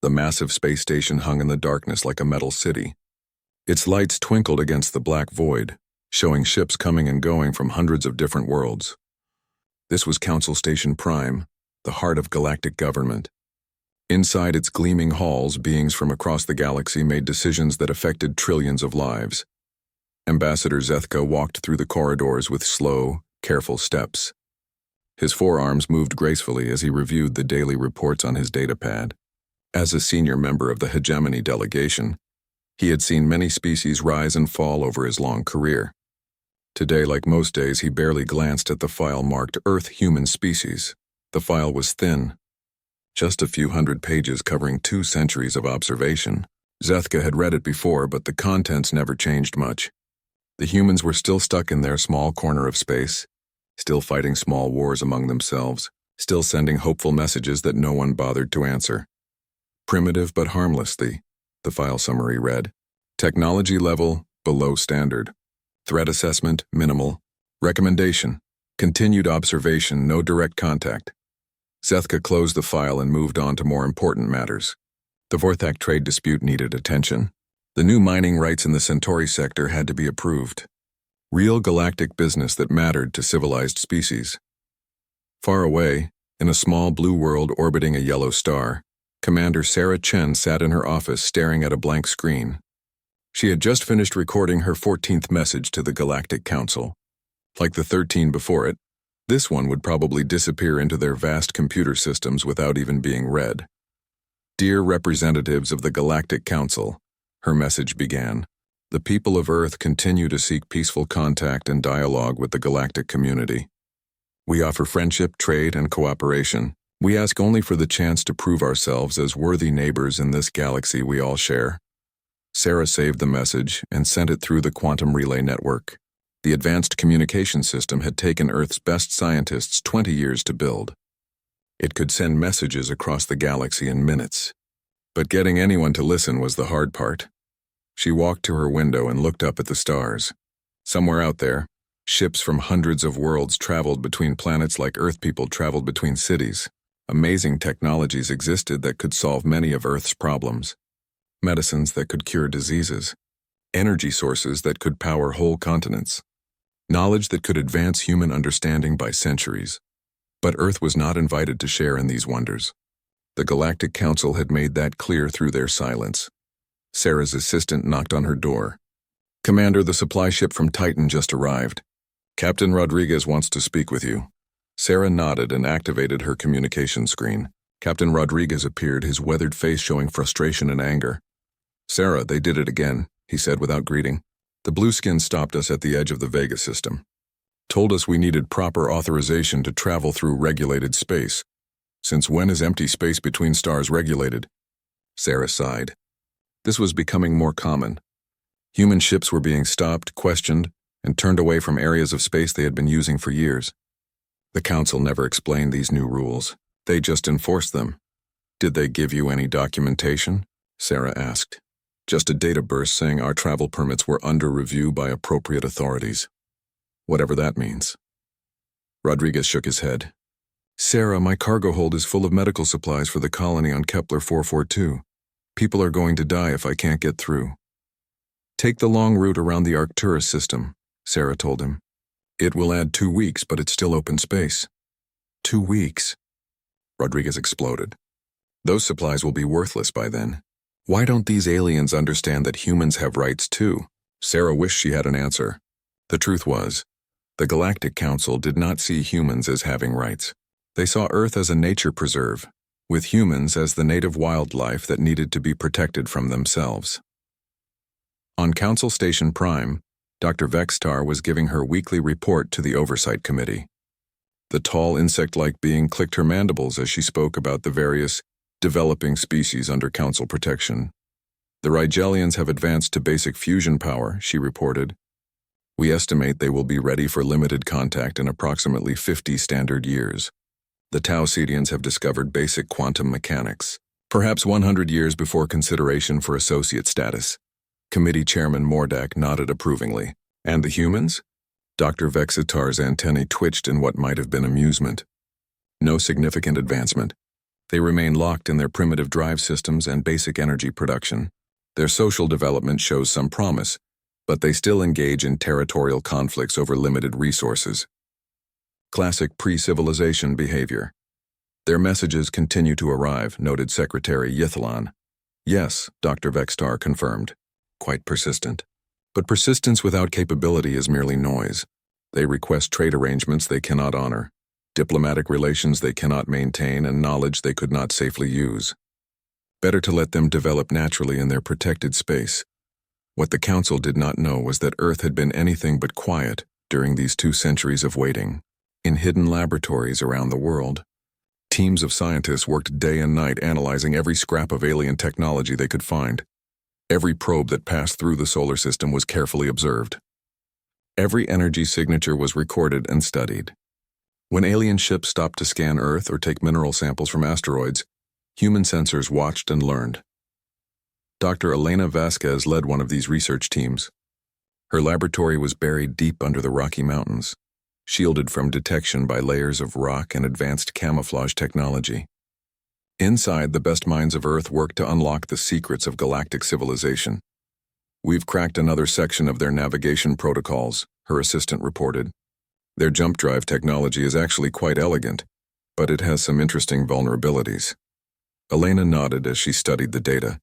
The massive space station hung in the darkness like a metal city. Its lights twinkled against the black void, showing ships coming and going from hundreds of different worlds. This was Council Station Prime, the heart of galactic government. Inside its gleaming halls, beings from across the galaxy made decisions that affected trillions of lives. Ambassador Zethka walked through the corridors with slow, careful steps. His forearms moved gracefully as he reviewed the daily reports on his datapad. As a senior member of the hegemony delegation, he had seen many species rise and fall over his long career. Today, like most days, he barely glanced at the file marked Earth Human Species. The file was thin, just a few hundred pages covering 2 centuries of observation. Zethka had read it before, but the contents never changed much. The humans were still stuck in their small corner of space, still fighting small wars among themselves, still sending hopeful messages that no one bothered to answer. Primitive but harmless, the file summary read. Technology level, below standard. Threat assessment, minimal. Recommendation, continued observation, no direct contact. Zethka closed the file and moved on to more important matters. The Vorthak trade dispute needed attention. The new mining rights in the Centauri sector had to be approved. Real galactic business that mattered to civilized species. Far away, in a small blue world orbiting a yellow star, Commander Sarah Chen sat in her office staring at a blank screen. She had just finished recording her 14th message to the Galactic Council. Like the 13 before it, this one would probably disappear into their vast computer systems without even being read. Dear representatives of the Galactic Council, her message began. The people of Earth continue to seek peaceful contact and dialogue with the galactic community. We offer friendship, trade, and cooperation. We ask only for the chance to prove ourselves as worthy neighbors in this galaxy we all share. Sarah saved the message and sent it through the quantum relay network. The advanced communication system had taken Earth's best scientists 20 years to build. It could send messages across the galaxy in minutes. But getting anyone to listen was the hard part. She walked to her window and looked up at the stars. Somewhere out there, ships from hundreds of worlds traveled between planets like Earth people traveled between cities. Amazing technologies existed that could solve many of Earth's problems. Medicines that could cure diseases. Energy sources that could power whole continents. Knowledge that could advance human understanding by centuries. But Earth was not invited to share in these wonders. The Galactic Council had made that clear through their silence. Sarah's assistant knocked on her door. Commander, the supply ship from Titan just arrived. Captain Rodriguez wants to speak with you. Sarah nodded and activated her communication screen. Captain Rodriguez appeared, his weathered face showing frustration and anger. Sarah, they did it again, he said without greeting. The blueskins stopped us at the edge of the Vega system. Told us we needed proper authorization to travel through regulated space. Since when is empty space between stars regulated? Sarah sighed. This was becoming more common. Human ships were being stopped, questioned, and turned away from areas of space they had been using for years. The Council never explained these new rules. They just enforced them. Did they give you any documentation? Sarah asked. Just a data burst saying our travel permits were under review by appropriate authorities. Whatever that means. Rodriguez shook his head. Sarah, my cargo hold is full of medical supplies for the colony on Kepler 442. People are going to die if I can't get through. Take the long route around the Arcturus system, Sarah told him. It will add 2 weeks, but it's still open space. 2 weeks? Rodriguez exploded. Those supplies will be worthless by then. Why don't these aliens understand that humans have rights too? Sarah wished she had an answer. The truth was, the Galactic Council did not see humans as having rights. They saw Earth as a nature preserve, with humans as the native wildlife that needed to be protected from themselves. On Council Station Prime, Dr. Vextar was giving her weekly report to the Oversight Committee. The tall insect-like being clicked her mandibles as she spoke about the various developing species under Council protection. The Rigelians have advanced to basic fusion power, she reported. We estimate they will be ready for limited contact in approximately 50 standard years. The Tau-Cedians have discovered basic quantum mechanics, perhaps 100 years before consideration for associate status. Committee Chairman Mordak nodded approvingly. And the humans? Dr. Vexitar's antennae twitched in what might have been amusement. No significant advancement. They remain locked in their primitive drive systems and basic energy production. Their social development shows some promise, but they still engage in territorial conflicts over limited resources. Classic pre-civilization behavior. Their messages continue to arrive, noted Secretary Yithalan. Yes, Dr. Vextar confirmed. Quite persistent. But persistence without capability is merely noise. They request trade arrangements they cannot honor, diplomatic relations they cannot maintain, and knowledge they could not safely use. Better to let them develop naturally in their protected space. What the Council did not know was that Earth had been anything but quiet during these 2 centuries of waiting. In hidden laboratories around the world, teams of scientists worked day and night analyzing every scrap of alien technology they could find. Every probe that passed through the solar system was carefully observed. Every energy signature was recorded and studied. When alien ships stopped to scan Earth or take mineral samples from asteroids, human sensors watched and learned. Dr. Elena Vasquez led one of these research teams. Her laboratory was buried deep under the Rocky Mountains, shielded from detection by layers of rock and advanced camouflage technology. Inside, the best minds of Earth worked to unlock the secrets of galactic civilization. We've cracked another section of their navigation protocols, her assistant reported. Their jump drive technology is actually quite elegant, but it has some interesting vulnerabilities. Elena nodded as she studied the data.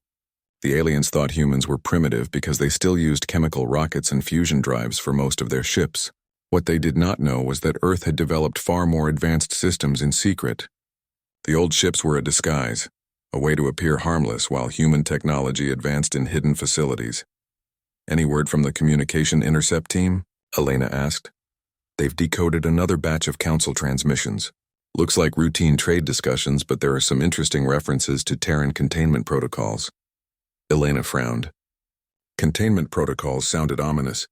The aliens thought humans were primitive because they still used chemical rockets and fusion drives for most of their ships. What they did not know was that Earth had developed far more advanced systems in secret. The old ships were a disguise, a way to appear harmless while human technology advanced in hidden facilities. Any word from the communication intercept team? Elena asked. They've decoded another batch of Council transmissions. Looks like routine trade discussions, but there are some interesting references to Terran containment protocols. Elena frowned. Containment protocols sounded ominous.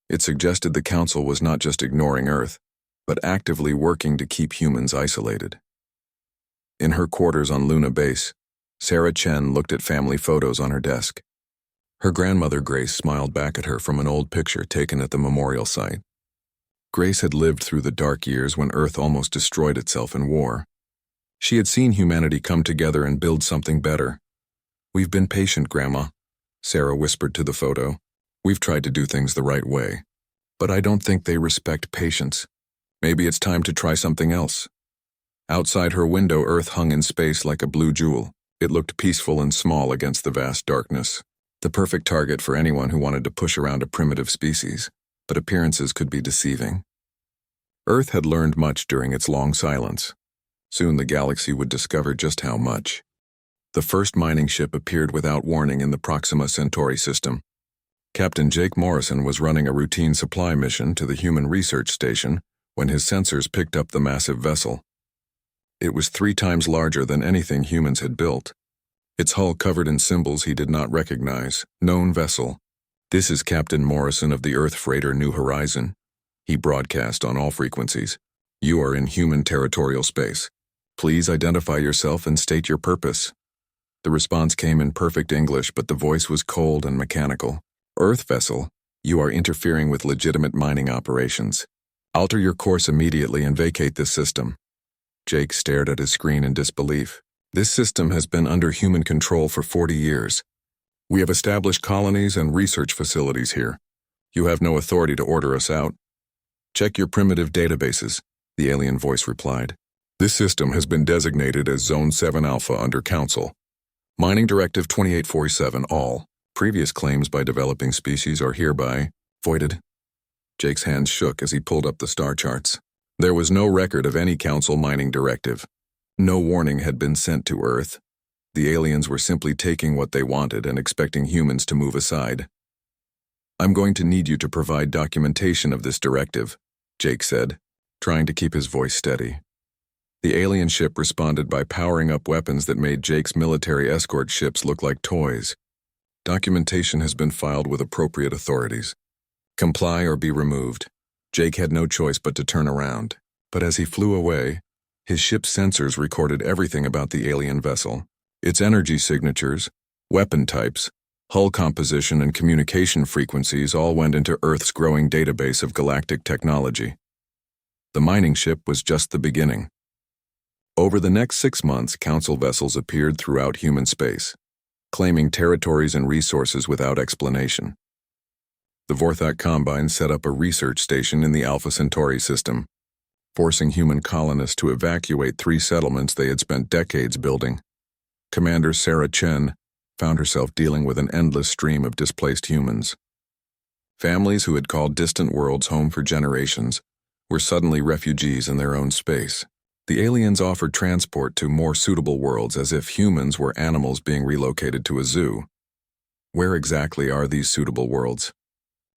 It suggested the Council was not just ignoring Earth, but actively working to keep humans isolated. In her quarters on Luna Base, Sarah Chen looked at family photos on her desk. Her grandmother Grace smiled back at her from an old picture taken at the memorial site. Grace had lived through the dark years when Earth almost destroyed itself in war. She had seen humanity come together and build something better. "We've been patient, Grandma," Sarah whispered to the photo. "We've tried to do things the right way. But I don't think they respect patience. Maybe it's time to try something else." Outside her window, Earth hung in space like a blue jewel. It looked peaceful and small against the vast darkness. The perfect target for anyone who wanted to push around a primitive species, but appearances could be deceiving. Earth had learned much during its long silence. Soon the galaxy would discover just how much. The first mining ship appeared without warning in the Proxima Centauri system. Captain Jake Morrison was running a routine supply mission to the Human Research Station when his sensors picked up the massive vessel. It was 3 times larger than anything humans had built. Its hull covered in symbols he did not recognize. Known vessel. "This is Captain Morrison of the Earth freighter New Horizon." He broadcast on all frequencies. "You are in human territorial space. Please identify yourself and state your purpose." The response came in perfect English, but the voice was cold and mechanical. "Earth vessel, you are interfering with legitimate mining operations. Alter your course immediately and vacate this system." Jake stared at his screen in disbelief. "This system has been under human control for 40 years. We have established colonies and research facilities here. You have no authority to order us out." "Check your primitive databases," the alien voice replied. "This system has been designated as Zone 7 Alpha under Council. Mining Directive 2847 all. Previous claims by developing species are hereby voided." Jake's hands shook as he pulled up the star charts. There was no record of any Council mining directive. No warning had been sent to Earth. The aliens were simply taking what they wanted and expecting humans to move aside. "I'm going to need you to provide documentation of this directive," Jake said, trying to keep his voice steady. The alien ship responded by powering up weapons that made Jake's military escort ships look like toys. "Documentation has been filed with appropriate authorities. Comply or be removed." Jake had no choice but to turn around. But as he flew away, his ship's sensors recorded everything about the alien vessel. Its energy signatures, weapon types, hull composition, and communication frequencies all went into Earth's growing database of galactic technology. The mining ship was just the beginning. Over the next 6 months, Council vessels appeared throughout human space, claiming territories and resources without explanation. The Vorthok Combine set up a research station in the Alpha Centauri system, forcing human colonists to evacuate 3 settlements they had spent decades building. Commander Sarah Chen found herself dealing with an endless stream of displaced humans. Families who had called distant worlds home for generations were suddenly refugees in their own space. The aliens offered transport to more suitable worlds as if humans were animals being relocated to a zoo. Where exactly are these suitable worlds?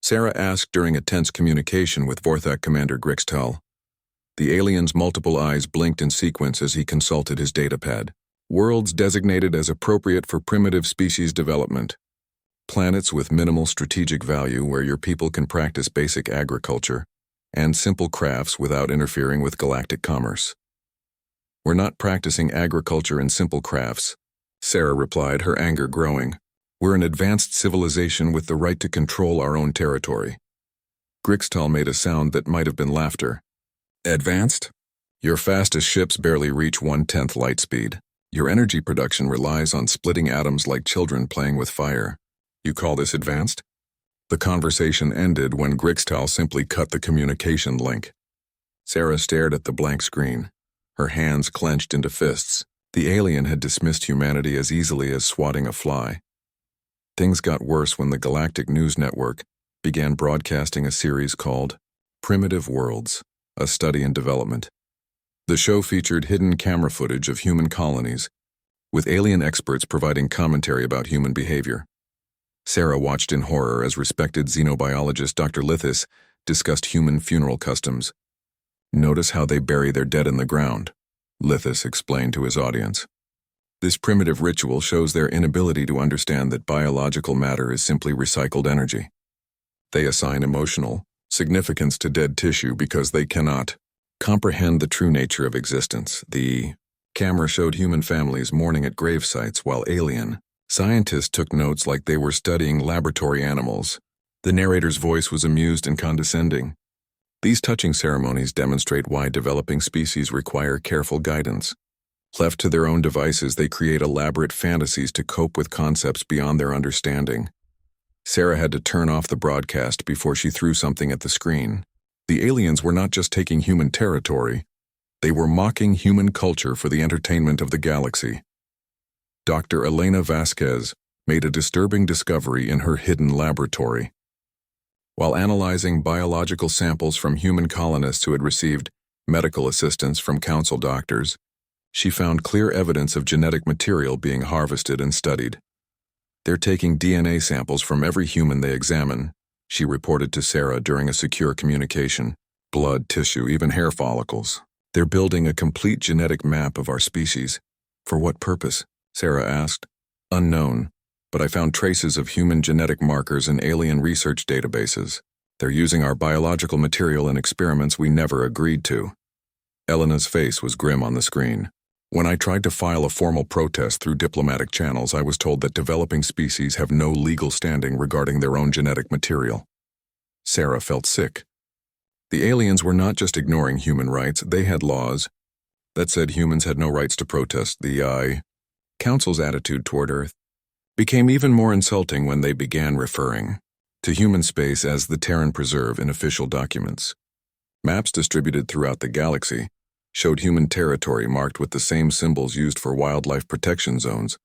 Sarah asked during a tense communication with Vorthok Commander Grixtal. The alien's multiple eyes blinked in sequence as he consulted his datapad. Worlds designated as appropriate for primitive species development. Planets with minimal strategic value where your people can practice basic agriculture and simple crafts without interfering with galactic commerce. We're not practicing agriculture and simple crafts, Sarah replied, her anger growing. We're an advanced civilization with the right to control our own territory. Grixtal made a sound that might have been laughter. Advanced? Your fastest ships barely reach 1/10 light speed. Your energy production relies on splitting atoms like children playing with fire. You call this advanced? The conversation ended when Grixtal simply cut the communication link. Sarah stared at the blank screen, her hands clenched into fists. The alien had dismissed humanity as easily as swatting a fly. Things got worse when the Galactic News Network began broadcasting a series called Primitive Worlds, a Study in Development. The show featured hidden camera footage of human colonies, with alien experts providing commentary about human behavior. Sarah watched in horror as respected xenobiologist Dr. Lithis discussed human funeral customs. Notice how they bury their dead in the ground, Lithis explained to his audience. This primitive ritual shows their inability to understand that biological matter is simply recycled energy. They assign emotional significance to dead tissue because they cannot comprehend the true nature of existence. The camera showed human families mourning at grave sites while alien scientists took notes like they were studying laboratory animals. The narrator's voice was amused and condescending. These touching ceremonies demonstrate why developing species require careful guidance. Left to their own devices, they create elaborate fantasies to cope with concepts beyond their understanding. Sarah had to turn off the broadcast before she threw something at the screen. The aliens were not just taking human territory, they were mocking human culture for the entertainment of the galaxy. Dr. Elena Vasquez made a disturbing discovery in her hidden laboratory. While analyzing biological samples from human colonists who had received medical assistance from council doctors, she found clear evidence of genetic material being harvested and studied. They're taking DNA samples from every human they examine, she reported to Sarah during a secure communication. Blood, tissue, even hair follicles. They're building a complete genetic map of our species. For what purpose? Sarah asked. Unknown, but I found traces of human genetic markers in alien research databases. They're using our biological material in experiments we never agreed to. Elena's face was grim on the screen. When I tried to file a formal protest through diplomatic channels, I was told that developing species have no legal standing regarding their own genetic material. Sarah felt sick. The aliens were not just ignoring human rights, they had laws that said humans had no rights to protest. The Council's attitude toward Earth became even more insulting when they began referring to human space as the Terran Preserve in official documents. Maps distributed throughout the galaxy showed human territory marked with the same symbols used for wildlife protection zones.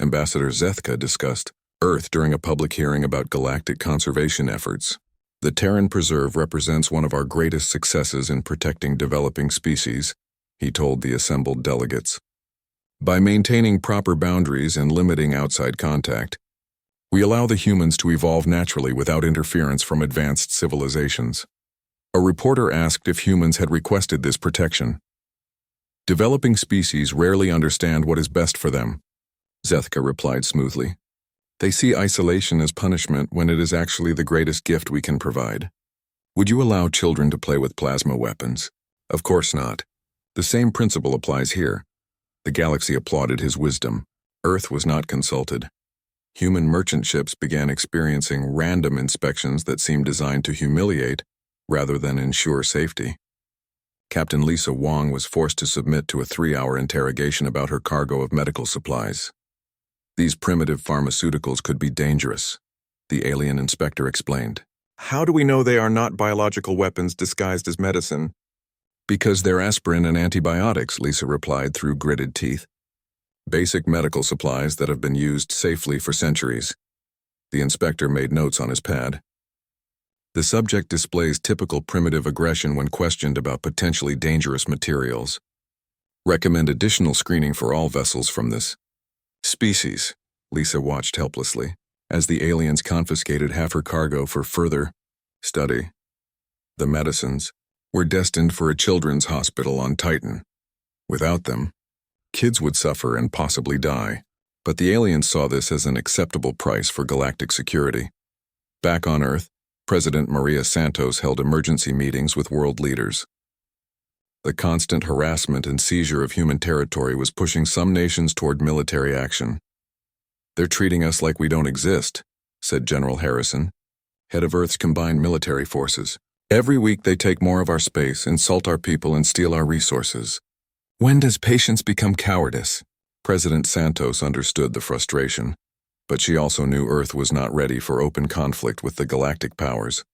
Ambassador Zethka discussed Earth during a public hearing about galactic conservation efforts. The Terran Preserve represents one of our greatest successes in protecting developing species, he told the assembled delegates. By maintaining proper boundaries and limiting outside contact, we allow the humans to evolve naturally without interference from advanced civilizations. A reporter asked if humans had requested this protection. Developing species rarely understand what is best for them, Zethka replied smoothly. They see isolation as punishment when it is actually the greatest gift we can provide. Would you allow children to play with plasma weapons? Of course not. The same principle applies here. The galaxy applauded his wisdom. Earth was not consulted. Human merchant ships began experiencing random inspections that seemed designed to humiliate rather than ensure safety. Captain Lisa Wong was forced to submit to a 3-hour interrogation about her cargo of medical supplies. These primitive pharmaceuticals could be dangerous, the alien inspector explained. How do we know they are not biological weapons disguised as medicine? Because they're aspirin and antibiotics, Lisa replied through gritted teeth. Basic medical supplies that have been used safely for centuries. The inspector made notes on his pad. The subject displays typical primitive aggression when questioned about potentially dangerous materials. Recommend additional screening for all vessels from this species. Lisa watched helplessly as the aliens confiscated half her cargo for further study. The medicines were destined for a children's hospital on Titan. Without them, kids would suffer and possibly die. But the aliens saw this as an acceptable price for galactic security. Back on Earth, President Maria Santos held emergency meetings with world leaders. The constant harassment and seizure of human territory was pushing some nations toward military action. They're treating us like we don't exist, said General Harrison, head of Earth's combined military forces. Every week they take more of our space, insult our people, and steal our resources. When does patience become cowardice? President Santos understood the frustration, but she also knew Earth was not ready for open conflict with the galactic powers.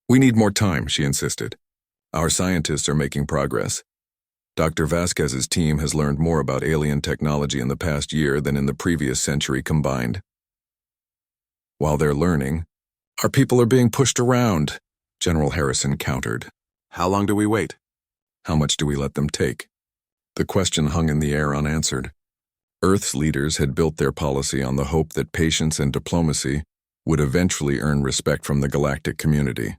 We need more time, she insisted. Our scientists are making progress. Dr. Vasquez's team has learned more about alien technology in the past year than in the previous century combined. While they're learning, our people are being pushed around, General Harrison countered. How long do we wait? How much do we let them take? The question hung in the air unanswered. Earth's leaders had built their policy on the hope that patience and diplomacy would eventually earn respect from the galactic community.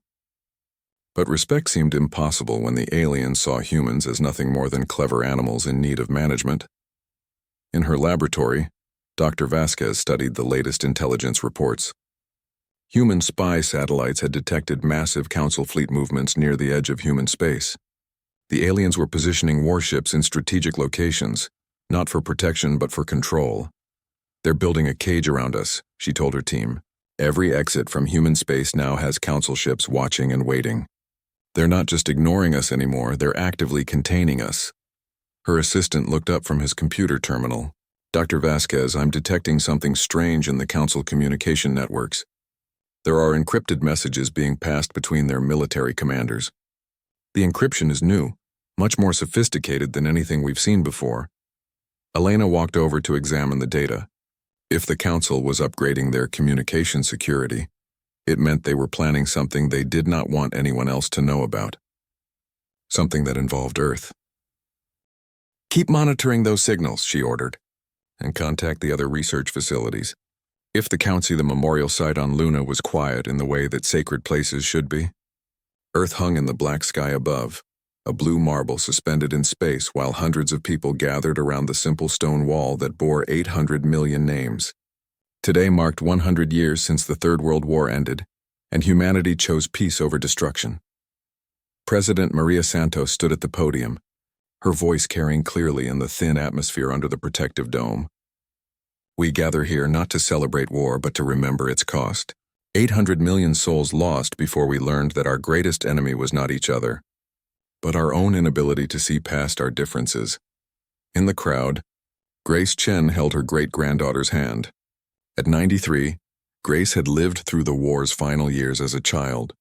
But respect seemed impossible when the aliens saw humans as nothing more than clever animals in need of management. In her laboratory, Dr. Vasquez studied the latest intelligence reports. Human spy satellites had detected massive Council fleet movements near the edge of human space. The aliens were positioning warships in strategic locations, not for protection but for control. They're building a cage around us, she told her team. Every exit from human space now has Council ships watching and waiting. They're not just ignoring us anymore, they're actively containing us. Her assistant looked up from his computer terminal. Dr. Vasquez, I'm detecting something strange in the Council communication networks. There are encrypted messages being passed between their military commanders. The encryption is new, much more sophisticated than anything we've seen before. Elena walked over to examine the data. If the Council was upgrading their communication security, it meant they were planning something they did not want anyone else to know about. Something that involved Earth. Keep monitoring those signals, she ordered, and contact the other research facilities. If the Council, the memorial site on Luna, was quiet in the way that sacred places should be. Earth hung in the black sky above, a blue marble suspended in space while hundreds of people gathered around the simple stone wall that bore 800 million names. Today marked 100 years since the Third World War ended, and humanity chose peace over destruction. President Maria Santos stood at the podium, her voice carrying clearly in the thin atmosphere under the protective dome. We gather here not to celebrate war but to remember its cost. 800 million souls lost before we learned that our greatest enemy was not each other, but our own inability to see past our differences. In the crowd, Grace Chen held her great-granddaughter's hand. At 93, Grace had lived through the war's final years as a child.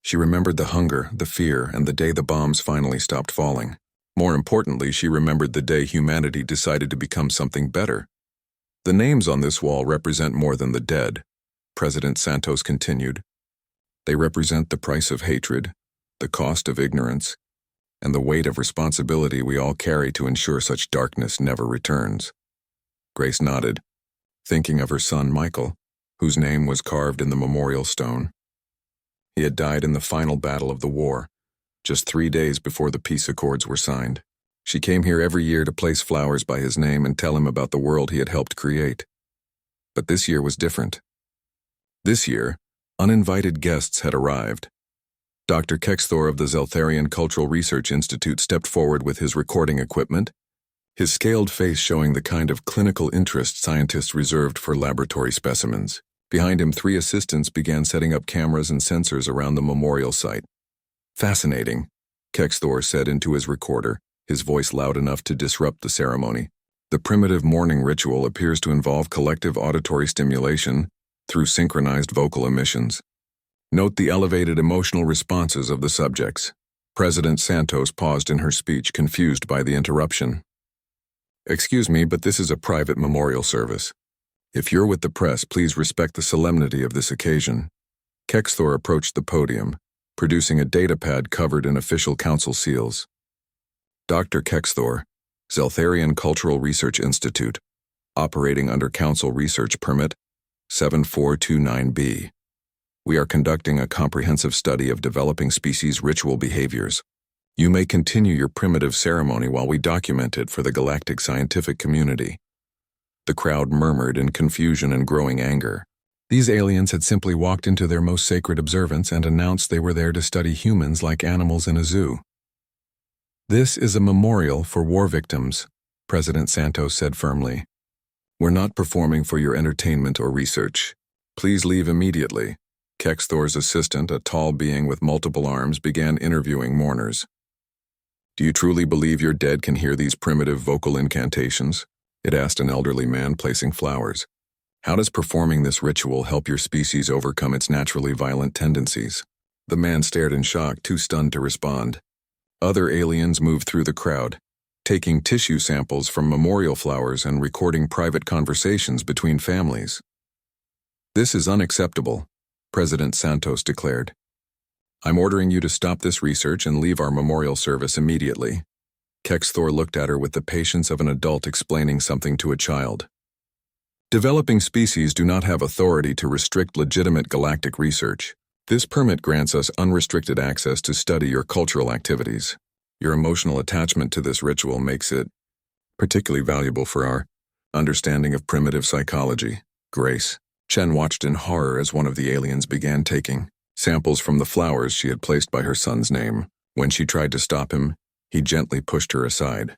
She remembered the hunger, the fear, and the day the bombs finally stopped falling. More importantly, she remembered the day humanity decided to become something better. The names on this wall represent more than the dead, President Santos continued. They represent the price of hatred, the cost of ignorance, and the weight of responsibility we all carry to ensure such darkness never returns. Grace nodded, thinking of her son Michael, whose name was carved in the memorial stone. He had died in the final battle of the war, just 3 days before the peace accords were signed. She came here every year to place flowers by his name and tell him about the world he had helped create. But this year was different. This year, uninvited guests had arrived. Dr. Kexthor of the Zeltharian Cultural Research Institute stepped forward with his recording equipment, his scaled face showing the kind of clinical interest scientists reserved for laboratory specimens. Behind him, 3 assistants began setting up cameras and sensors around the memorial site. Fascinating, Kexthor said into his recorder, his voice loud enough to disrupt the ceremony. The primitive mourning ritual appears to involve collective auditory stimulation through synchronized vocal emissions. Note the elevated emotional responses of the subjects. President Santos paused in her speech, confused by the interruption. Excuse me, but this is a private memorial service. If you're with the press, please respect the solemnity of this occasion. Kexthor approached the podium, producing a datapad covered in official council seals. Dr. Kexthor, Zeltharian Cultural Research Institute, operating under Council Research Permit 7429B. We are conducting a comprehensive study of developing species ritual behaviors. You may continue your primitive ceremony while we document it for the galactic scientific community. The crowd murmured in confusion and growing anger. These aliens had simply walked into their most sacred observance and announced they were there to study humans like animals in a zoo. This is a memorial for war victims, President Santos said firmly. We're not performing for your entertainment or research. Please leave immediately. Kexthor's assistant, a tall being with multiple arms, began interviewing mourners. Do you truly believe your dead can hear these primitive vocal incantations? It asked an elderly man placing flowers. How does performing this ritual help your species overcome its naturally violent tendencies? The man stared in shock, too stunned to respond. Other aliens moved through the crowd, taking tissue samples from memorial flowers and recording private conversations between families. This is unacceptable, President Santos declared. I'm ordering you to stop this research and leave our memorial service immediately. Kexthor looked at her with the patience of an adult explaining something to a child. Developing species do not have authority to restrict legitimate galactic research. This permit grants us unrestricted access to study your cultural activities. Your emotional attachment to this ritual makes it particularly valuable for our understanding of primitive psychology. Grace. Chen watched in horror as one of the aliens began taking samples from the flowers she had placed by her son's name. When she tried to stop him, he gently pushed her aside.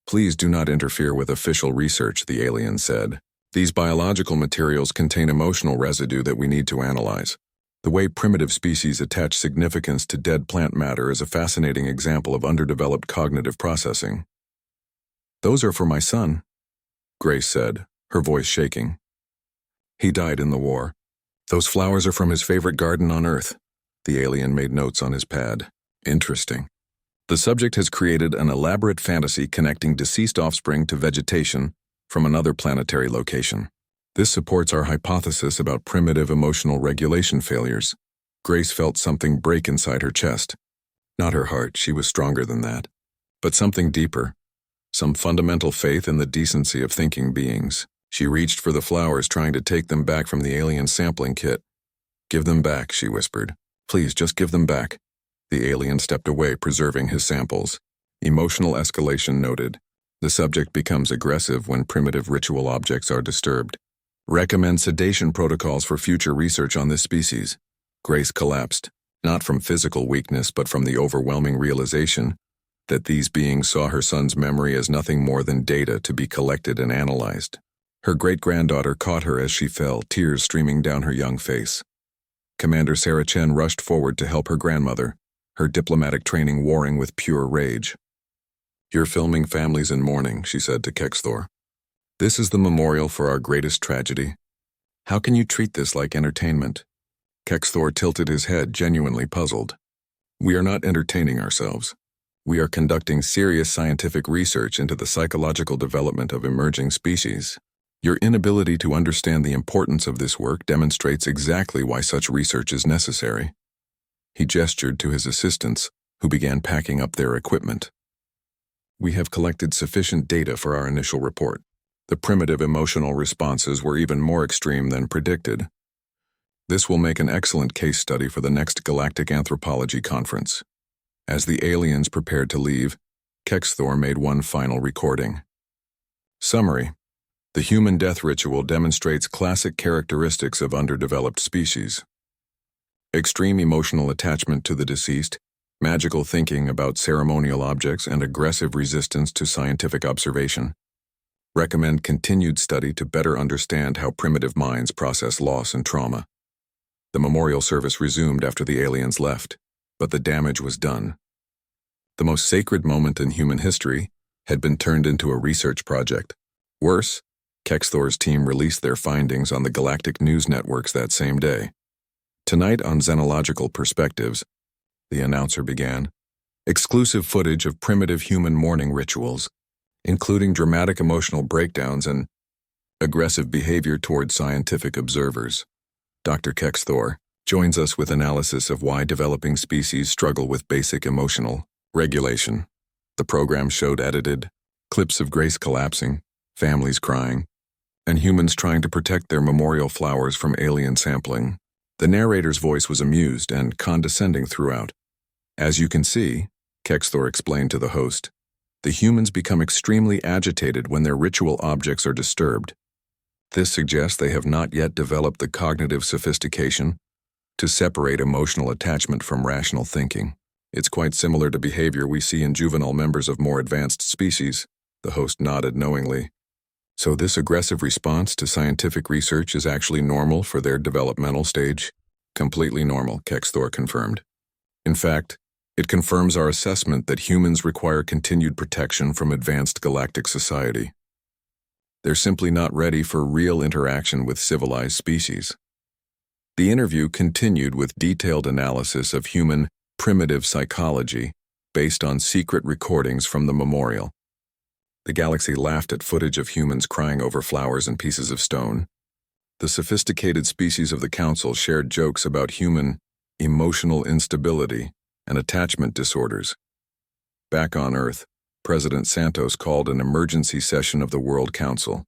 Please do not interfere with official research, the alien said. These biological materials contain emotional residue that we need to analyze. The way primitive species attach significance to dead plant matter is a fascinating example of underdeveloped cognitive processing. Those are for my son, Grace said, her voice shaking. He died in the war. Those flowers are from his favorite garden on Earth. The alien made notes on his pad. Interesting. The subject has created an elaborate fantasy connecting deceased offspring to vegetation from another planetary location. This supports our hypothesis about primitive emotional regulation failures. Grace felt something break inside her chest. Not her heart, she was stronger than that. But something deeper. Some fundamental faith in the decency of thinking beings. She reached for the flowers, trying to take them back from the alien sampling kit. Give them back, she whispered. Please, just give them back. The alien stepped away, preserving his samples. Emotional escalation noted. The subject becomes aggressive when primitive ritual objects are disturbed. Recommend sedation protocols for future research on this species. Grace collapsed, not from physical weakness but from the overwhelming realization that these beings saw her son's memory as nothing more than data to be collected and analyzed. Her great-granddaughter caught her as she fell, tears streaming down her young face. Commander Sarah Chen rushed forward to help her grandmother, her diplomatic training warring with pure rage. You're filming families in mourning, she said to Kexthor. This is the memorial for our greatest tragedy. How can you treat this like entertainment? Kexthor tilted his head, genuinely puzzled. We are not entertaining ourselves. We are conducting serious scientific research into the psychological development of emerging species. Your inability to understand the importance of this work demonstrates exactly why such research is necessary. He gestured to his assistants, who began packing up their equipment. We have collected sufficient data for our initial report. The primitive emotional responses were even more extreme than predicted. This will make an excellent case study for the next Galactic Anthropology Conference. As the aliens prepared to leave, Kexthor made one final recording. Summary. The human death ritual demonstrates classic characteristics of underdeveloped species. Extreme emotional attachment to the deceased, magical thinking about ceremonial objects, and aggressive resistance to scientific observation. Recommend continued study to better understand how primitive minds process loss and trauma. The memorial service resumed after the aliens left, but the damage was done. The most sacred moment in human history had been turned into a research project. Worse, Kexthor's team released their findings on the galactic news networks that same day. Tonight on Xenological Perspectives, the announcer began, exclusive footage of primitive human mourning rituals, including dramatic emotional breakdowns and aggressive behavior toward scientific observers. Dr. Kexthor joins us with analysis of why developing species struggle with basic emotional regulation. The program showed edited clips of Grace collapsing, families crying, and humans trying to protect their memorial flowers from alien sampling. The narrator's voice was amused and condescending throughout. As you can see, Kexthor explained to the host, the humans become extremely agitated when their ritual objects are disturbed. This suggests they have not yet developed the cognitive sophistication to separate emotional attachment from rational thinking. It's quite similar to behavior we see in juvenile members of more advanced species. The host nodded knowingly. So this aggressive response to scientific research is actually normal for their developmental stage? Completely normal, Kexthor confirmed. In fact, it confirms our assessment that humans require continued protection from advanced galactic society. They're simply not ready for real interaction with civilized species. The interview continued with detailed analysis of human primitive psychology based on secret recordings from the memorial. The galaxy laughed at footage of humans crying over flowers and pieces of stone. The sophisticated species of the council shared jokes about human emotional instability and attachment disorders. Back on Earth, President Santos called an emergency session of the World Council.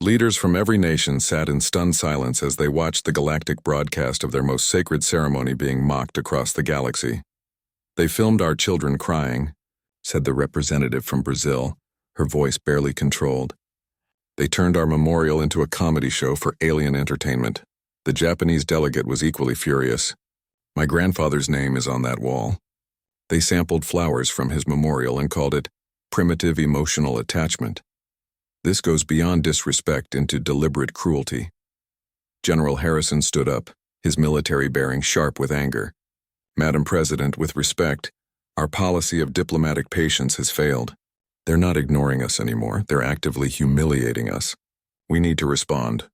Leaders from every nation sat in stunned silence as they watched the galactic broadcast of their most sacred ceremony being mocked across the galaxy. They filmed our children crying, said the representative from Brazil, her voice barely controlled. They turned our memorial into a comedy show for alien entertainment. The Japanese delegate was equally furious. My grandfather's name is on that wall. They sampled flowers from his memorial and called it primitive emotional attachment. This goes beyond disrespect into deliberate cruelty. General Harrison stood up, his military bearing sharp with anger. Madam President, with respect, our policy of diplomatic patience has failed. They're not ignoring us anymore. They're actively humiliating us. We need to respond.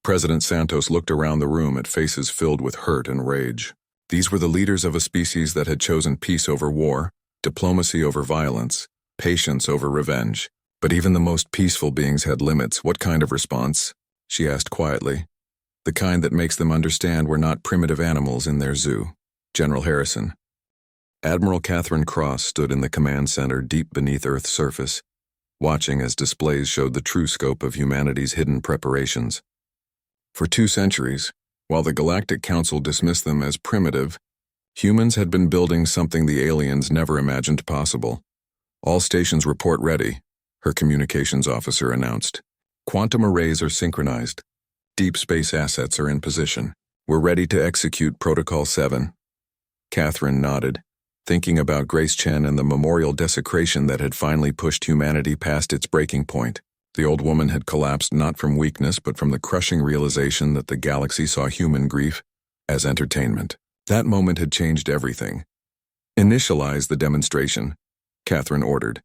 President Santos looked around the room at faces filled with hurt and rage. These were the leaders of a species that had chosen peace over war, diplomacy over violence, patience over revenge. But even the most peaceful beings had limits. What kind of response? She asked quietly. The kind that makes them understand we're not primitive animals in their zoo. General Harrison. Admiral Catherine Cross stood in the command center deep beneath Earth's surface, watching as displays showed the true scope of humanity's hidden preparations. For 2 centuries, while the Galactic Council dismissed them as primitive, humans had been building something the aliens never imagined possible. All stations report ready, her communications officer announced. Quantum arrays are synchronized. Deep space assets are in position. We're ready to execute Protocol 7. Catherine nodded, thinking about Grace Chen and the memorial desecration that had finally pushed humanity past its breaking point. The old woman had collapsed not from weakness but from the crushing realization that the galaxy saw human grief as entertainment. That moment had changed everything. Initialize the demonstration, Catherine ordered.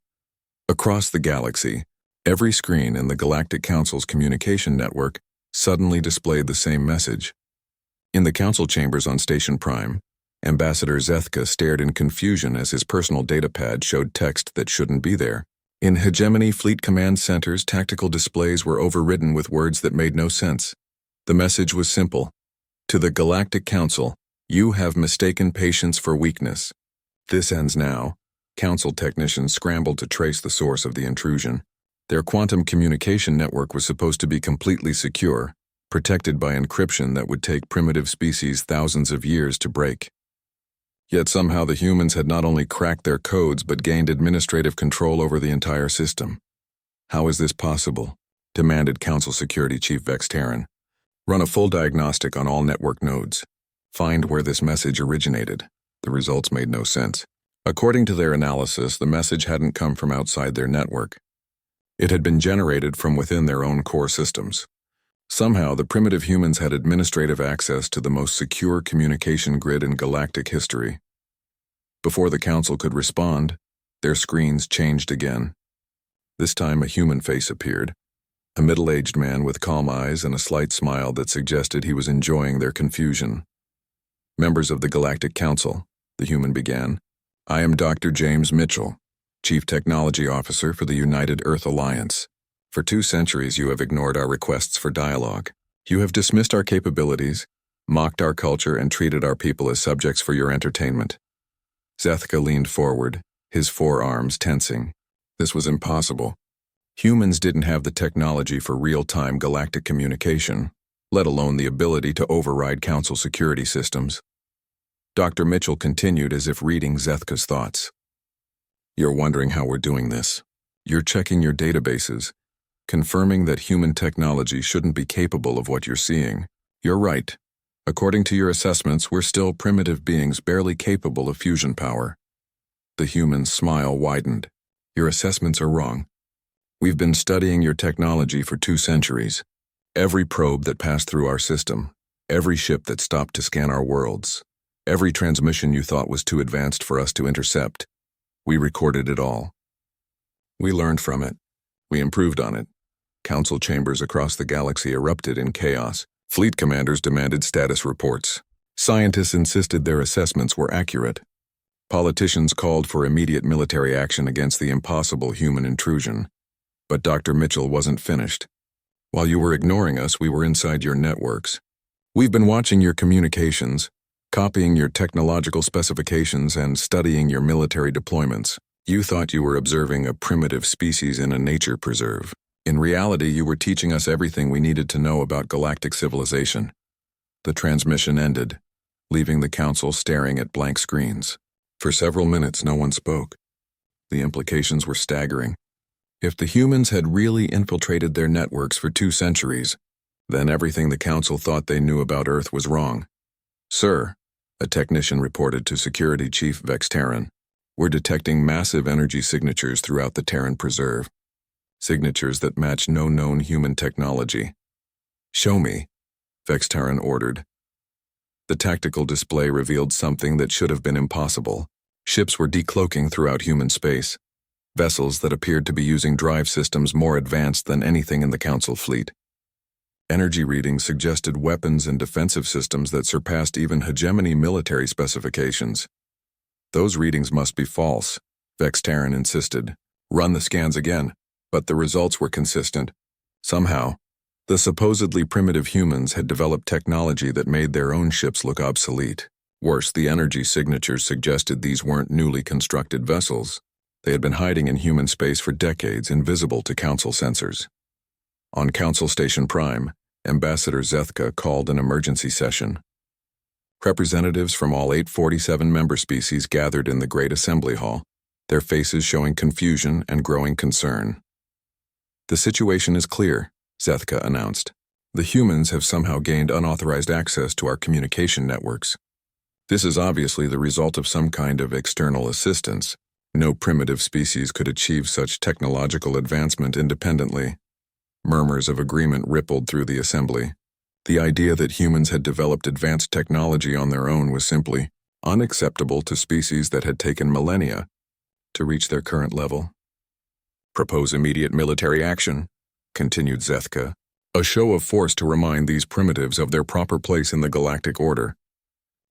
Across the galaxy, every screen in the Galactic Council's communication network suddenly displayed the same message. In the council chambers on Station Prime, Ambassador Zethka stared in confusion as his personal datapad showed text that shouldn't be there. In Hegemony Fleet Command Center's tactical displays were overridden with words that made no sense. The message was simple. To the Galactic Council, you have mistaken patience for weakness. This ends now. Council technicians scrambled to trace the source of the intrusion. Their quantum communication network was supposed to be completely secure, protected by encryption that would take primitive species thousands of years to break. Yet somehow the humans had not only cracked their codes but gained administrative control over the entire system. How is this possible? Demanded Council Security Chief Vex Terran. Run a full diagnostic on all network nodes. Find where this message originated. The results made no sense. According to their analysis, the message hadn't come from outside their network. It had been generated from within their own core systems. Somehow, the primitive humans had administrative access to the most secure communication grid in galactic history. Before the council could respond, their screens changed again. This time a human face appeared, a middle-aged man with calm eyes and a slight smile that suggested he was enjoying their confusion. "Members of the Galactic Council," the human began, "I am Dr. James Mitchell, Chief Technology Officer for the United Earth Alliance. For 2 centuries you have ignored our requests for dialogue. You have dismissed our capabilities, mocked our culture, and treated our people as subjects for your entertainment." Zethka leaned forward, his forearms tensing. This was impossible. Humans didn't have the technology for real-time galactic communication, let alone the ability to override Council security systems. Dr. Mitchell continued as if reading Zethka's thoughts. "You're wondering how we're doing this. You're checking your databases, confirming that human technology shouldn't be capable of what you're seeing. You're right. According to your assessments, we're still primitive beings barely capable of fusion power." The human's smile widened. "Your assessments are wrong. We've been studying your technology for 2 centuries. Every probe that passed through our system, every ship that stopped to scan our worlds, every transmission you thought was too advanced for us to intercept, we recorded it all. We learned from it. We improved on it." Council chambers across the galaxy erupted in chaos. Fleet commanders demanded status reports. Scientists insisted their assessments were accurate. Politicians called for immediate military action against the impossible human intrusion. But Dr. Mitchell wasn't finished. "While you were ignoring us, we were inside your networks. We've been watching your communications, copying your technological specifications, and studying your military deployments. You thought you were observing a primitive species in a nature preserve. In reality, you were teaching us everything we needed to know about galactic civilization." The transmission ended, leaving the council staring at blank screens. For several minutes, no one spoke. The implications were staggering. If the humans had really infiltrated their networks for 2 centuries, then everything the council thought they knew about Earth was wrong. "Sir," a technician reported to Security Chief Vex Terran, "we're detecting massive energy signatures throughout the Terran Preserve. Signatures that match no known human technology." "Show me," Vex Terran ordered. The tactical display revealed something that should have been impossible. Ships were decloaking throughout human space, vessels that appeared to be using drive systems more advanced than anything in the Council fleet. Energy readings suggested weapons and defensive systems that surpassed even hegemony military specifications. "Those readings must be false," Vex Terran insisted. "Run the scans again." But the results were consistent. Somehow, the supposedly primitive humans had developed technology that made their own ships look obsolete. Worse, the energy signatures suggested these weren't newly constructed vessels. They had been hiding in human space for decades, invisible to Council sensors. On Council Station Prime, Ambassador Zethka called an emergency session. Representatives from all 847 member species gathered in the Great Assembly Hall, their faces showing confusion and growing concern. "The situation is clear," Zethka announced. "The humans have somehow gained unauthorized access to our communication networks. This is obviously the result of some kind of external assistance. No primitive species could achieve such technological advancement independently." Murmurs of agreement rippled through the assembly. The idea that humans had developed advanced technology on their own was simply unacceptable to species that had taken millennia to reach their current level. "Propose immediate military action," continued Zethka, "a show of force to remind these primitives of their proper place in the galactic order.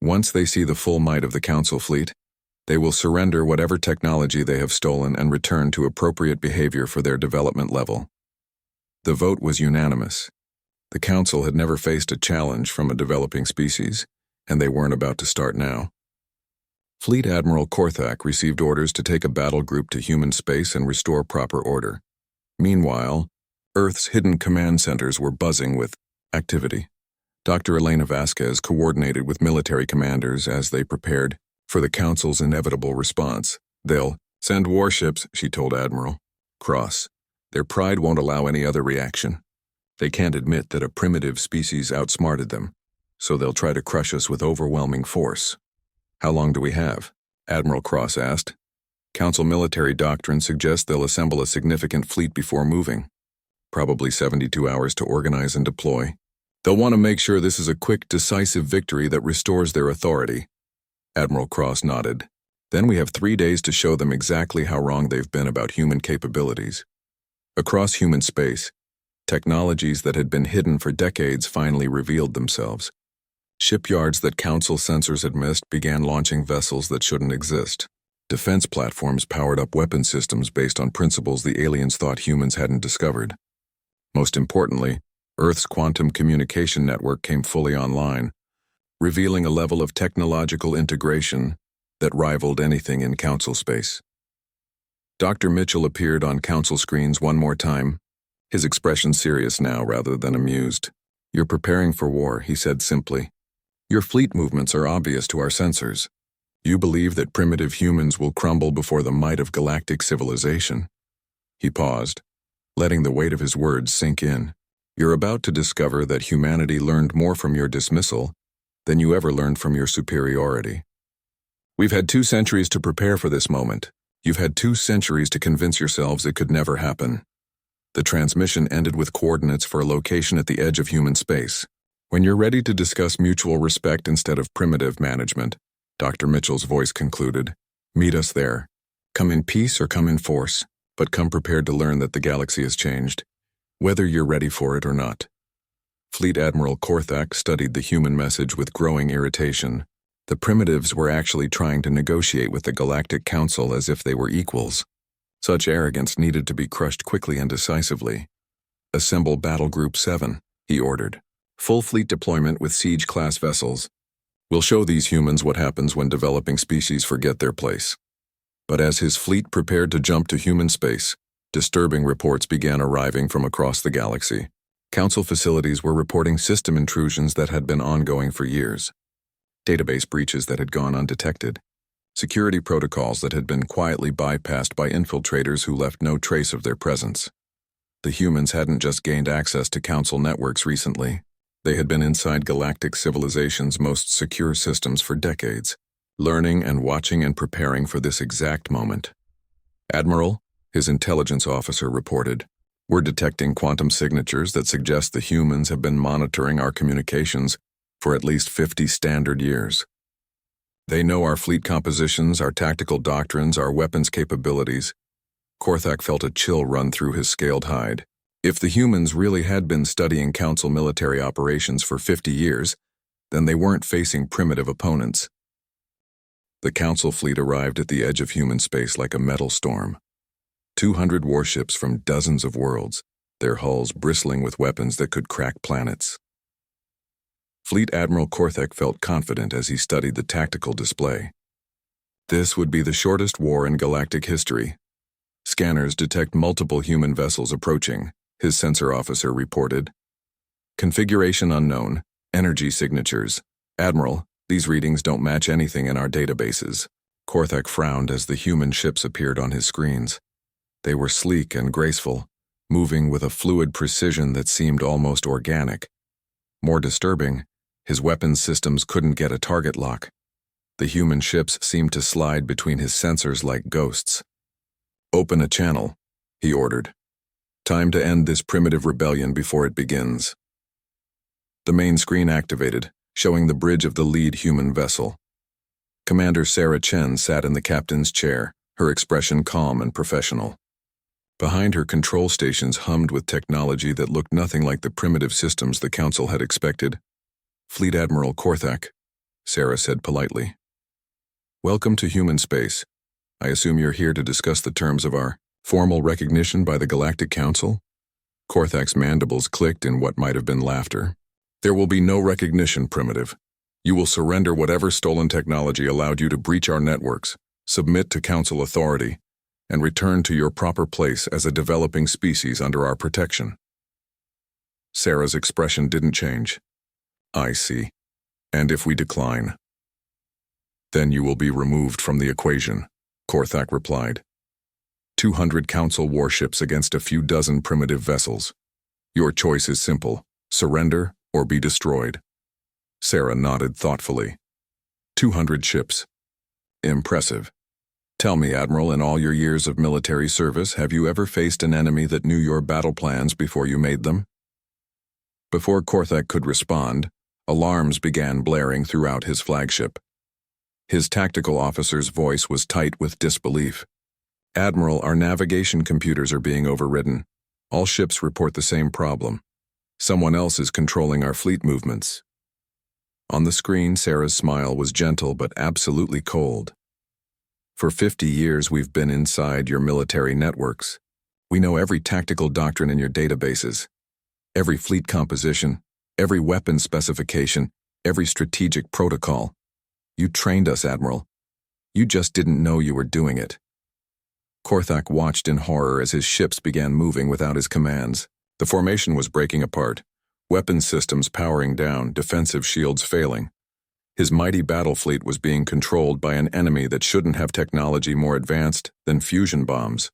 Once they see the full might of the Council fleet, they will surrender whatever technology they have stolen and return to appropriate behavior for their development level." The vote was unanimous. The Council had never faced a challenge from a developing species, and they weren't about to start now. Fleet Admiral Korthak received orders to take a battle group to human space and restore proper order. Meanwhile, Earth's hidden command centers were buzzing with activity. Dr. Elena Vasquez coordinated with military commanders as they prepared for the Council's inevitable response. "They'll send warships," she told Admiral Cross. "Their pride won't allow any other reaction. They can't admit that a primitive species outsmarted them, so they'll try to crush us with overwhelming force." "How long do we have?" Admiral Cross asked. "Council military doctrine suggests they'll assemble a significant fleet before moving. Probably 72 hours to organize and deploy. They'll want to make sure this is a quick, decisive victory that restores their authority." Admiral Cross nodded. Then we have 3 days to show them exactly how wrong they've been about human capabilities. Across human space, technologies that had been hidden for decades finally revealed themselves. Shipyards that Council sensors had missed began launching vessels that shouldn't exist. Defense platforms powered up weapon systems based on principles the aliens thought humans hadn't discovered. Most importantly, Earth's quantum communication network came fully online, revealing a level of technological integration that rivaled anything in Council space. Dr. Mitchell appeared on Council screens one more time, his expression serious now rather than amused. "You're preparing for war," he said simply. "Your fleet movements are obvious to our sensors. You believe that primitive humans will crumble before the might of galactic civilization." He paused, letting the weight of his words sink in. "You're about to discover that humanity learned more from your dismissal than you ever learned from your superiority. We've had 2 centuries to prepare for this moment. You've had 2 centuries to convince yourselves it could never happen." The transmission ended with coordinates for a location at the edge of human space. "When you're ready to discuss mutual respect instead of primitive management," Dr. Mitchell's voice concluded, "meet us there. Come in peace or come in force, but come prepared to learn that the galaxy has changed, whether you're ready for it or not." Fleet Admiral Korthak studied the human message with growing irritation. The primitives were actually trying to negotiate with the Galactic Council as if they were equals. Such arrogance needed to be crushed quickly and decisively. "Assemble Battle Group 7, he ordered. "Full fleet deployment with siege-class vessels. We'll show these humans what happens when developing species forget their place." But as his fleet prepared to jump to human space, disturbing reports began arriving from across the galaxy. Council facilities were reporting system intrusions that had been ongoing for years. Database breaches that had gone undetected. Security protocols that had been quietly bypassed by infiltrators who left no trace of their presence. The humans hadn't just gained access to Council networks recently. They had been inside galactic civilization's most secure systems for decades, learning and watching and preparing for this exact moment. "Admiral," his intelligence officer reported, "we're detecting quantum signatures that suggest the humans have been monitoring our communications for at least 50 standard years. They know our fleet compositions, our tactical doctrines, our weapons capabilities." Korthak felt a chill run through his scaled hide. If the humans really had been studying Council military operations for 50 years, then they weren't facing primitive opponents. The Council fleet arrived at the edge of human space like a metal storm. 200 warships from dozens of worlds, their hulls bristling with weapons that could crack planets. Fleet Admiral Korthak felt confident as he studied the tactical display. This would be the shortest war in galactic history. "Scanners detect multiple human vessels approaching," his sensor officer reported. "Configuration unknown, energy signatures. Admiral, these readings don't match anything in our databases." Korthak frowned as the human ships appeared on his screens. They were sleek and graceful, moving with a fluid precision that seemed almost organic. More disturbing, his weapons systems couldn't get a target lock. The human ships seemed to slide between his sensors like ghosts. "Open a channel," he ordered. "Time to end this primitive rebellion before it begins." The main screen activated, showing the bridge of the lead human vessel. Commander Sarah Chen sat in the captain's chair, her expression calm and professional. Behind her, control stations hummed with technology that looked nothing like the primitive systems the Council had expected. "Fleet Admiral Korthak," Sarah said politely. "Welcome to human space. I assume you're here to discuss the terms of our formal recognition by the Galactic Council?" Korthak's mandibles clicked in what might have been laughter. "There will be no recognition, primitive. You will surrender whatever stolen technology allowed you to breach our networks, submit to Council authority, and return to your proper place as a developing species under our protection." Sarah's expression didn't change. "I see. And if we decline?" "Then you will be removed from the equation," Korthak replied. 200 Council warships against a few dozen primitive vessels. Your choice is simple: surrender or be destroyed. Sarah nodded thoughtfully. 200 ships. Impressive. Tell me, Admiral, in all your years of military service, have you ever faced an enemy that knew your battle plans before you made them? Before Korthak could respond, alarms began blaring throughout his flagship. His tactical officer's voice was tight with disbelief. "Admiral, our navigation computers are being overridden. All ships report the same problem. Someone else is controlling our fleet movements." On the screen, Sarah's smile was gentle but absolutely cold. "For 50 years we've been inside your military networks. We know every tactical doctrine in your databases, every fleet composition, every weapon specification, every strategic protocol. You trained us, Admiral. You just didn't know you were doing it." Korthak watched in horror as his ships began moving without his commands. The formation was breaking apart, weapons systems powering down, defensive shields failing. His mighty battle fleet was being controlled by an enemy that shouldn't have technology more advanced than fusion bombs.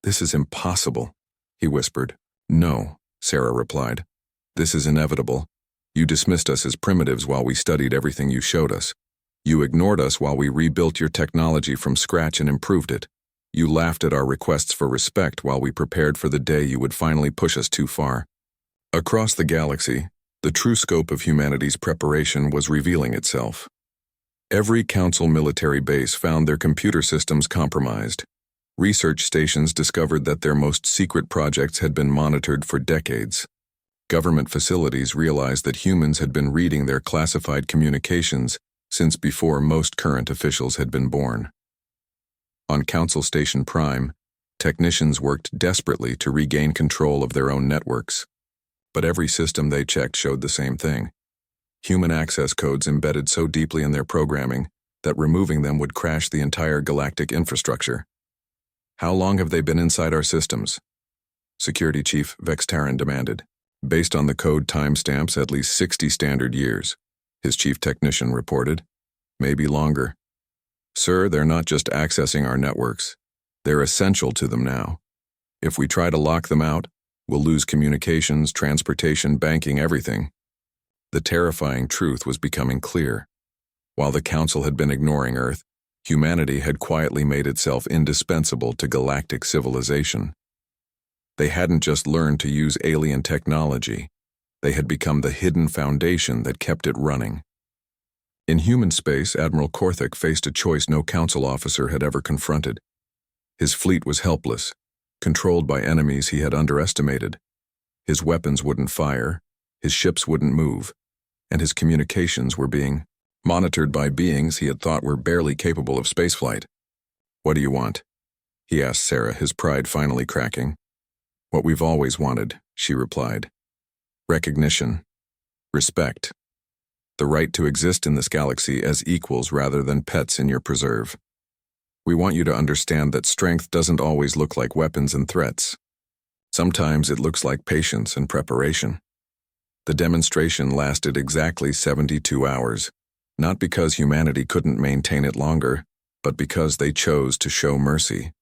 "This is impossible," he whispered. "No," Sarah replied. "This is inevitable. You dismissed us as primitives while we studied everything you showed us. You ignored us while we rebuilt your technology from scratch and improved it. You laughed at our requests for respect while we prepared for the day you would finally push us too far." Across the galaxy, the true scope of humanity's preparation was revealing itself. Every Council military base found their computer systems compromised. Research stations discovered that their most secret projects had been monitored for decades. Government facilities realized that humans had been reading their classified communications since before most current officials had been born. On Council Station Prime, technicians worked desperately to regain control of their own networks. But every system they checked showed the same thing. Human access codes embedded so deeply in their programming that removing them would crash the entire galactic infrastructure. "How long have they been inside our systems?" Security Chief Vextaran demanded. "Based on the code timestamps, at least 60 standard years," his chief technician reported. "Maybe longer." "Sir, they're not just accessing our networks. They're essential to them now. If we try to lock them out, we'll lose communications, transportation, banking, everything." The terrifying truth was becoming clear. While the Council had been ignoring Earth, humanity had quietly made itself indispensable to galactic civilization. They hadn't just learned to use alien technology. They had become the hidden foundation that kept it running. In human space, Admiral Korthak faced a choice no Council officer had ever confronted. His fleet was helpless, controlled by enemies he had underestimated. His weapons wouldn't fire, his ships wouldn't move, and his communications were being monitored by beings he had thought were barely capable of spaceflight. "What do you want?" he asked Sarah, his pride finally cracking. "What we've always wanted," she replied. "Recognition. Respect. The right to exist in this galaxy as equals rather than pets in your preserve. We want you to understand that strength doesn't always look like weapons and threats. Sometimes it looks like patience and preparation." The demonstration lasted exactly 72 hours, not because humanity couldn't maintain it longer, but because they chose to show mercy.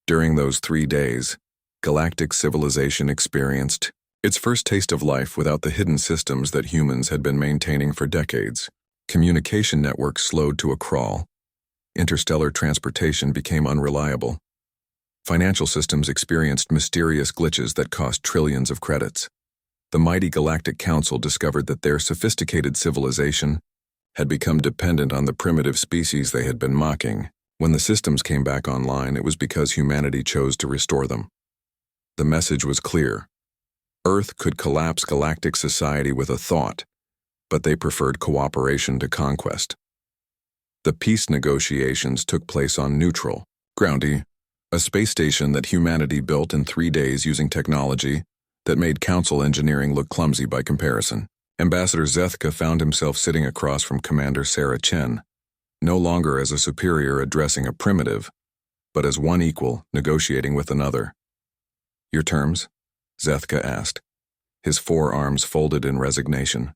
During those 3 days, galactic civilization experienced its first taste of life without the hidden systems that humans had been maintaining for decades. Communication networks slowed to a crawl. Interstellar transportation became unreliable. Financial systems experienced mysterious glitches that cost trillions of credits. The mighty Galactic Council discovered that their sophisticated civilization had become dependent on the primitive species they had been mocking. When the systems came back online, it was because humanity chose to restore them. The message was clear. Earth could collapse galactic society with a thought, but they preferred cooperation to conquest. The peace negotiations took place on neutral ground, a space station that humanity built in 3 days using technology that made Council engineering look clumsy by comparison. Ambassador Zethka found himself sitting across from Commander Sarah Chen, no longer as a superior addressing a primitive, but as one equal negotiating with another. "Your terms?" Zethka asked, his forearms folded in resignation.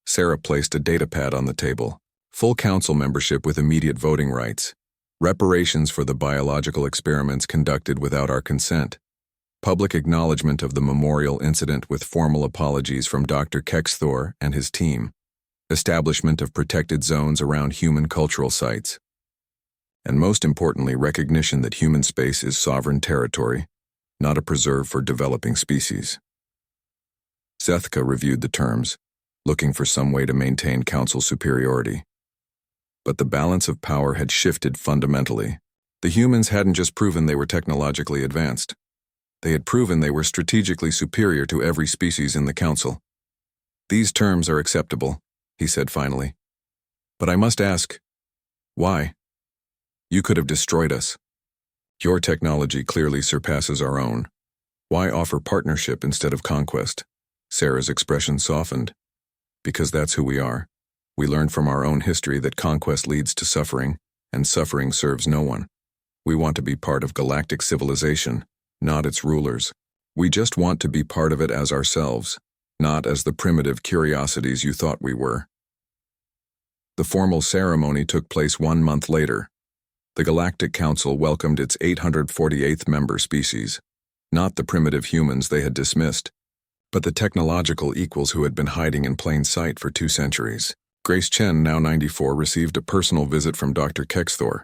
Sarah placed a datapad on the table. Full Council membership with immediate voting rights. Reparations for the biological experiments conducted without our consent. Public acknowledgement of the memorial incident with formal apologies from Dr. Kexthor and his team. Establishment of protected zones around human cultural sites. And most importantly, recognition that human space is sovereign territory, not a preserve for developing species. Zethka reviewed the terms, looking for some way to maintain Council superiority. But the balance of power had shifted fundamentally. The humans hadn't just proven they were technologically advanced. They had proven they were strategically superior to every species in the Council. "These terms are acceptable," he said finally. "But I must ask, why? You could have destroyed us. Your technology clearly surpasses our own. Why offer partnership instead of conquest?" Sarah's expression softened. "Because that's who we are. We learned from our own history that conquest leads to suffering, and suffering serves no one. We want to be part of galactic civilization, not its rulers. We just want to be part of it as ourselves, not as the primitive curiosities you thought we were." The formal ceremony took place 1 month later. The Galactic Council welcomed its 848th member species, not the primitive humans they had dismissed, but the technological equals who had been hiding in plain sight for 2 centuries. Grace Chen, now 94, received a personal visit from Dr. Kexthor.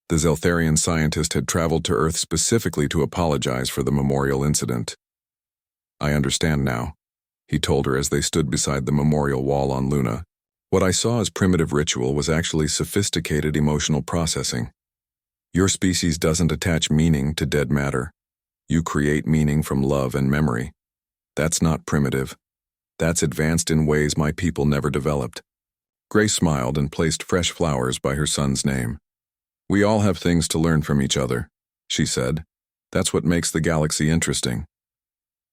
The Zeltharian scientist had traveled to Earth specifically to apologize for the memorial incident. "I understand now," he told her as they stood beside the memorial wall on Luna. "What I saw as primitive ritual was actually sophisticated emotional processing. Your species doesn't attach meaning to dead matter. You create meaning from love and memory. That's not primitive. That's advanced in ways my people never developed." Grace smiled and placed fresh flowers by her son's name. "We all have things to learn from each other," she said. "That's what makes the galaxy interesting."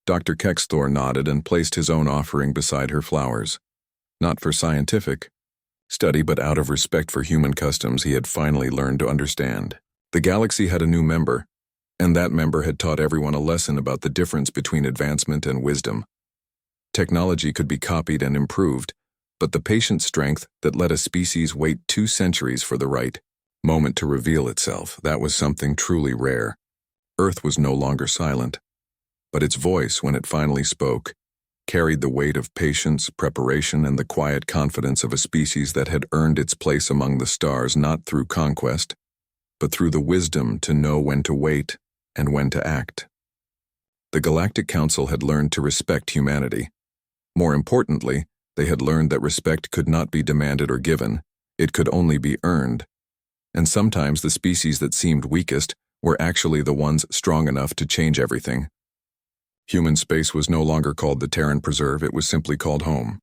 Dr. Kexthor nodded and placed his own offering beside her flowers. Not for scientific study, but out of respect for human customs he had finally learned to understand. The galaxy had a new member, and that member had taught everyone a lesson about the difference between advancement and wisdom. Technology could be copied and improved, but the patient strength that let a species wait 2 centuries for the right moment to reveal itself, that was something truly rare. Earth was no longer silent, but its voice, when it finally spoke, carried the weight of patience, preparation, and the quiet confidence of a species that had earned its place among the stars not through conquest, but through the wisdom to know when to wait and when to act. The Galactic Council had learned to respect humanity. More importantly, they had learned that respect could not be demanded or given, it could only be earned. And sometimes the species that seemed weakest were actually the ones strong enough to change everything. Human space was no longer called the Terran Preserve, it was simply called home.